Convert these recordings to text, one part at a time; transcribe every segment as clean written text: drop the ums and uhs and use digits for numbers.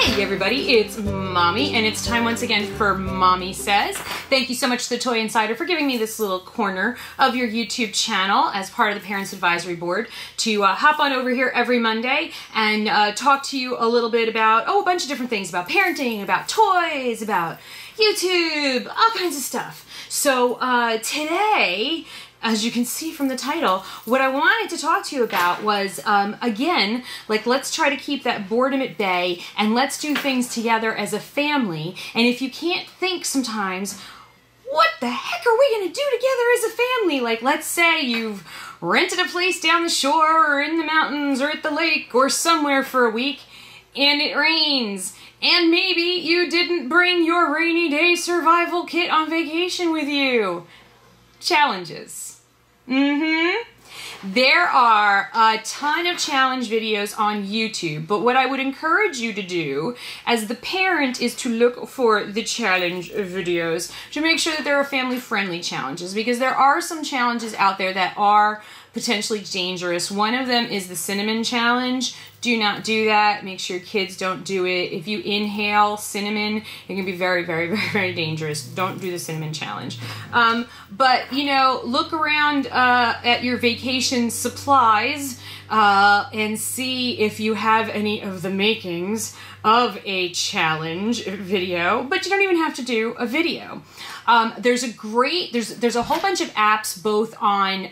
Hey everybody, it's Mommy, and it's time once again for Mommy Says. Thank you so much to the Toy Insider for giving me this little corner of your YouTube channel as part of the Parents Advisory Board to hop on over here every Monday and talk to you a little bit about, a bunch of different things, about parenting, about toys, about YouTube, all kinds of stuff. So today, as you can see from the title, what I wanted to talk to you about was, again, like, let's try to keep that boredom at bay and let's do things together as a family. And if you can't think sometimes, what the heck are we going to do together as a family? Like, let's say you've rented a place down the shore or in the mountains or at the lake or somewhere for a week and it rains. And maybe you didn't bring your rainy day survival kit on vacation with you. Challenges. There are a ton of challenge videos on YouTube, but what I would encourage you to do as the parent is to look for the challenge videos to make sure that there are family-friendly challenges, because there are some challenges out there that are potentially dangerous. One of them is the cinnamon challenge. Do not do that. Make sure your kids don't do it. If you inhale cinnamon, it can be very, very, very, very dangerous. Don't do the cinnamon challenge. But, you know, look around at your vacation supplies and see if you have any of the makings of a challenge video, but you don't even have to do a video. There's a whole bunch of apps both on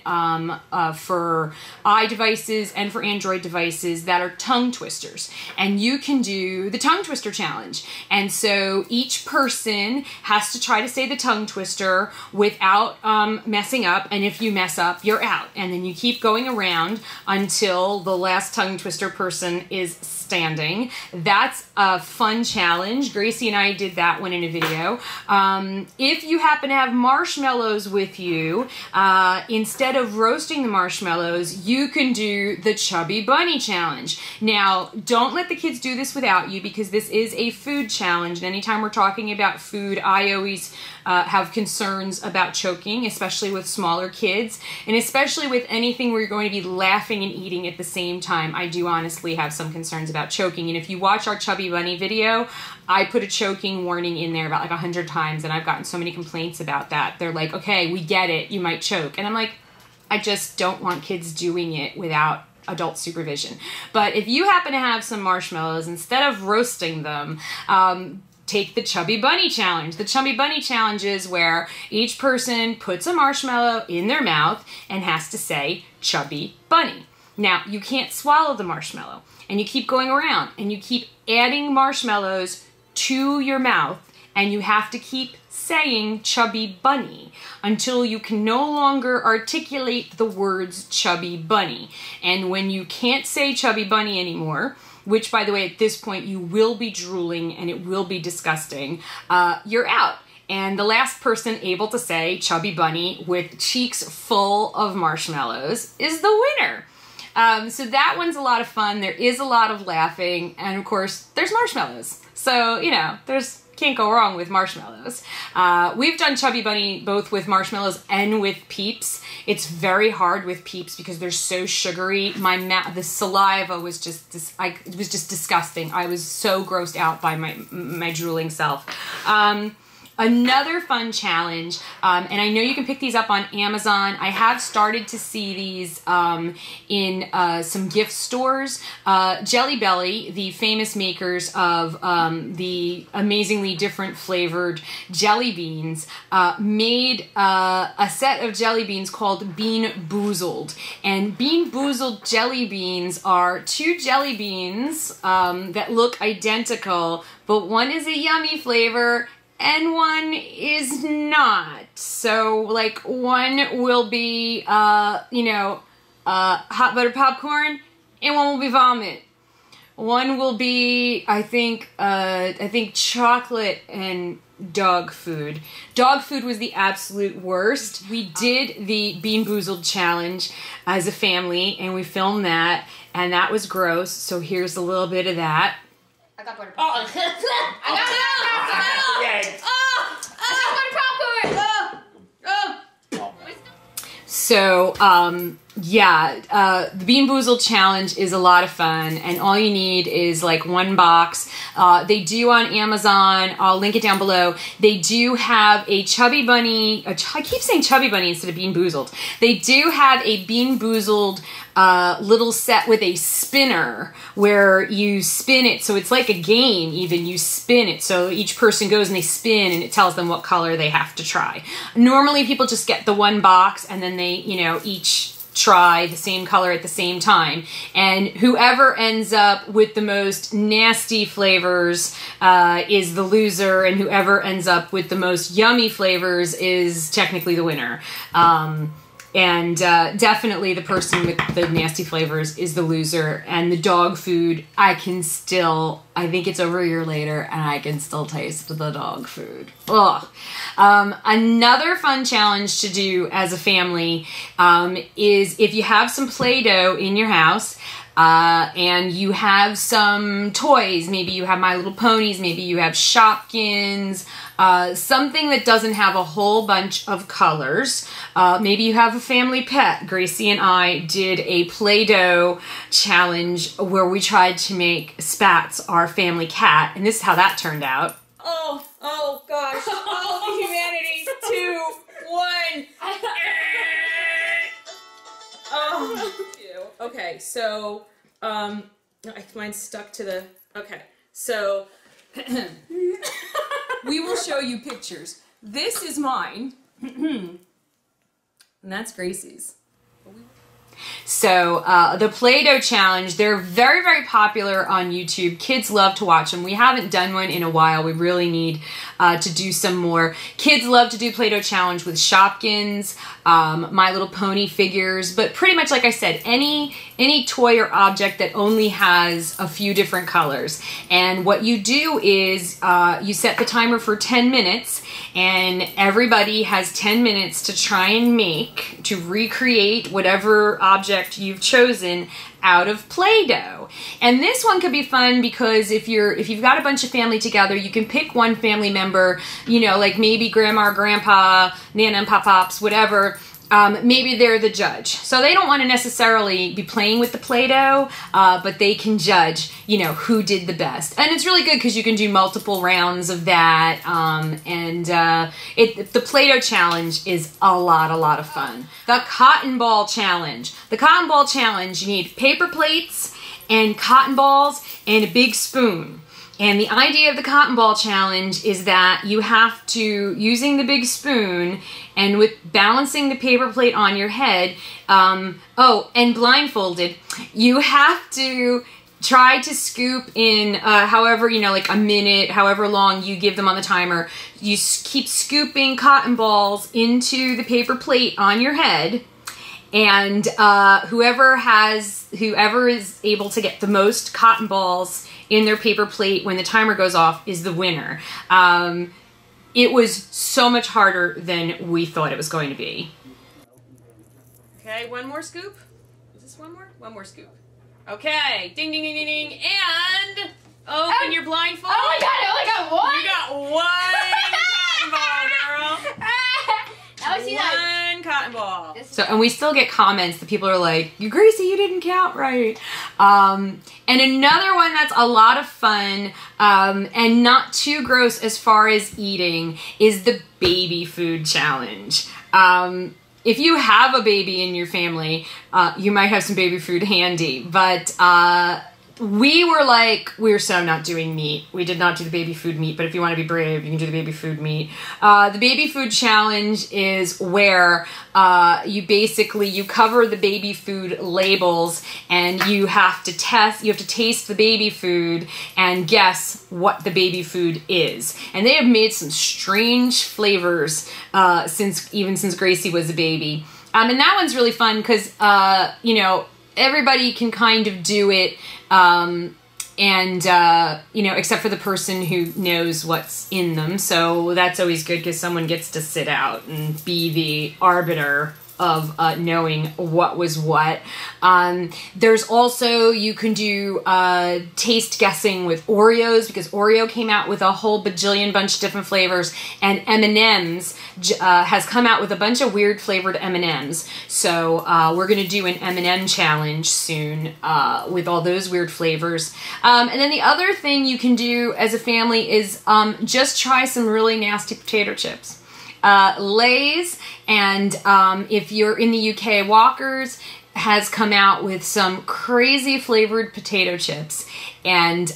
for iDevices and for Android devices that are tongue twisters, and you can do the tongue twister challenge. And so each person has to try to say the tongue twister without messing up, and if you mess up, you're out. And then you keep going around until the last tongue twister person is standing. That's a fun challenge. Gracie and I did that one in a video. If you happen to have marshmallows with you, instead of roasting the marshmallows, you can do the Chubby Bunny challenge. Now, don't let the kids do this without you, because this is a food challenge, and anytime we're talking about food, I always have concerns about choking, especially with smaller kids, and especially with anything where you're going to be laughing and eating at the same time. I do honestly have some concerns about choking, and if you watch our Chubby Bunny video, I put a choking warning in there about like 100 times, and I've gotten so many complaints about that. They're like, okay, we get it, you might choke. And I'm like, I just don't want kids doing it without adult supervision. But if you happen to have some marshmallows, instead of roasting them, take the Chubby Bunny challenge. The Chubby Bunny challenge is where each person puts a marshmallow in their mouth and has to say Chubby Bunny. Now, you can't swallow the marshmallow, and you keep going around and you keep adding marshmallows to your mouth, and you have to keep saying Chubby Bunny until you can no longer articulate the words Chubby Bunny. And when you can't say Chubby Bunny anymore, which, by the way, at this point you will be drooling and it will be disgusting, you're out. And the last person able to say Chubby Bunny with cheeks full of marshmallows is the winner. So that one's a lot of fun. There is a lot of laughing, and of course, there's marshmallows. So, you know, can't go wrong with marshmallows. We've done Chubby Bunny both with marshmallows and with Peeps. It's very hard with Peeps because they're so sugary. The saliva was just, it was just disgusting. I was so grossed out by my drooling self. Another fun challenge, and I know you can pick these up on Amazon. I have started to see these in some gift stores. Jelly Belly, the famous makers of the amazingly different flavored jelly beans, made a set of jelly beans called Bean Boozled. And Bean Boozled jelly beans are two jelly beans that look identical, but one is a yummy flavor and one is not. So, like, one will be, hot butter popcorn, and one will be vomit. One will be, I think chocolate and dog food. Dog food was the absolute worst. We did the Bean Boozled challenge as a family, and we filmed that, and that was gross. So here's a little bit of that. I got butter popcorn. I got butter popcorn. So, yeah, the Bean Boozled challenge is a lot of fun, and all you need is like one box. They do on Amazon, I'll link it down below, they do have a Chubby Bunny, I keep saying Chubby Bunny instead of Bean Boozled. They do have a Bean Boozled little set with a spinner where you spin it, so it's like a game even, you spin it, so each person goes and they spin and it tells them what color they have to try. Normally people just get the one box and then they, you know, each try the same color at the same time, and whoever ends up with the most nasty flavors is the loser, and whoever ends up with the most yummy flavors is technically the winner. Definitely the person with the nasty flavors is the loser, and the dog food, I think it's over a year later and I can still taste the dog food. Ugh. Another fun challenge to do as a family is if you have some Play-Doh in your house, and you have some toys, maybe you have My Little Ponies, maybe you have Shopkins, something that doesn't have a whole bunch of colors. Maybe you have a family pet. Gracie and I did a Play-Doh challenge where we tried to make Spats our family cat, and this is how that turned out. Oh gosh, all the humanity, 2, 1. Oh, okay, so, mine's stuck to the, okay, so, we will show you pictures. This is mine, and that's Gracie's. So, the Play-Doh challenge, they're very, very popular on YouTube. Kids love to watch them. We haven't done one in a while. We really need to do some more. Kids love to do Play-Doh challenge with Shopkins, My Little Pony figures, but pretty much like I said, any toy or object that only has a few different colors. And what you do is you set the timer for 10 minutes, and everybody has 10 minutes to try and recreate whatever object you've chosen out of Play-Doh. And this one could be fun because if you've got a bunch of family together, you can pick one family member, you know, like maybe grandma or grandpa, nana and pop-pops, whatever. Maybe they're the judge. So they don't want to necessarily be playing with the Play-Doh, but they can judge, you know, who did the best. And it's really good because you can do multiple rounds of that. The Play-Doh challenge is a lot of fun. The cotton ball challenge. The cotton ball challenge, you need paper plates and cotton balls and a big spoon. And the idea of the cotton ball challenge is that you have to, using the big spoon and with balancing the paper plate on your head, and blindfolded, you have to try to scoop in however, you know, like a minute, however long you give them on the timer. You keep scooping cotton balls into the paper plate on your head, and whoever is able to get the most cotton balls in their paper plate when the timer goes off is the winner. It was so much harder than we thought it was going to be. Okay, one more scoop. Is this one more? One more scoop. Okay, ding, ding, ding, ding, ding, and open your blindfold. Oh my god, I only got one? You got one cotton ball, girl. Now I see that. One cotton ball. So, and we still get comments that people are like, Gracie, you didn't count right. And another one that's a lot of fun and not too gross as far as eating is the baby food challenge. If you have a baby in your family, you might have some baby food handy, but we were so not doing meat. We did not do the baby food meat, but if you want to be brave, you can do the baby food meat. The baby food challenge is where you cover the baby food labels and you have to taste the baby food and guess what the baby food is. And they have made some strange flavors since Gracie was a baby. And that one's really fun because, you know, everybody can kind of do it, you know, except for the person who knows what's in them. So that's always good because someone gets to sit out and be the arbiter knowing what was what. There's also, you can do taste guessing with Oreos, because Oreo came out with a whole bajillion bunch of different flavors, and M&M's has come out with a bunch of weird flavored M&M's. So we're going to do an M&M challenge soon with all those weird flavors. And then the other thing you can do as a family is just try some really nasty potato chips. Lay's, and if you're in the UK, Walker's has come out with some crazy flavored potato chips, and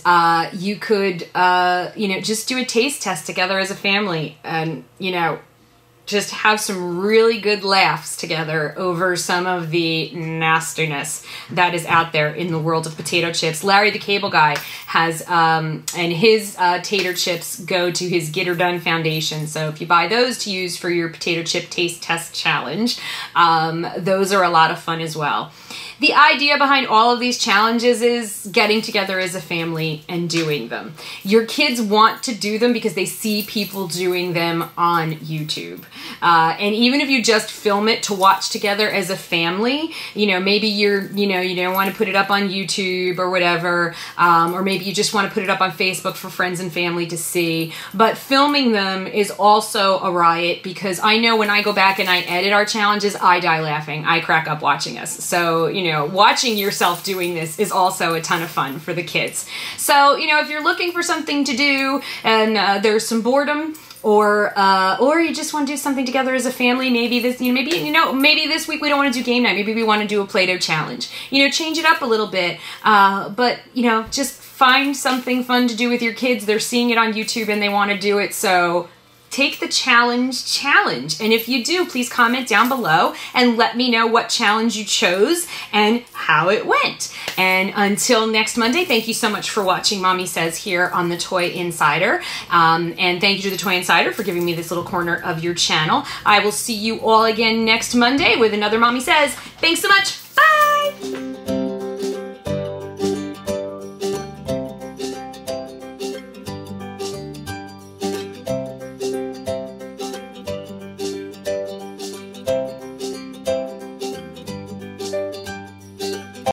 you could you know, just do a taste test together as a family, and you know, just have some really good laughs together over some of the nastiness that is out there in the world of potato chips. Larry the Cable Guy has, and his tater chips go to his Get Her Done Foundation. So if you buy those to use for your potato chip taste test challenge, those are a lot of fun as well. The idea behind all of these challenges is getting together as a family and doing them. Your kids want to do them because they see people doing them on YouTube. And even if you just film it to watch together as a family, you know, maybe you don't want to put it up on YouTube or whatever, or maybe you just want to put it up on Facebook for friends and family to see. But filming them is also a riot, because I know when I go back and I edit our challenges, I die laughing. I crack up watching us. So, you know, watching yourself doing this is also a ton of fun for the kids. So, you know, if you're looking for something to do and there's some boredom, or you just want to do something together as a family, maybe this week we don't want to do game night. Maybe we want to do a Play-Doh challenge. You know, change it up a little bit. But, you know, just find something fun to do with your kids. They're seeing it on YouTube and they want to do it, so take the challenge. And if you do, please comment down below and let me know what challenge you chose and how it went. And until next Monday, thank you so much for watching Mommy Says here on the Toy Insider. And thank you to the Toy Insider for giving me this little corner of your channel. I will see you all again next Monday with another Mommy Says. Thanks so much. Bye!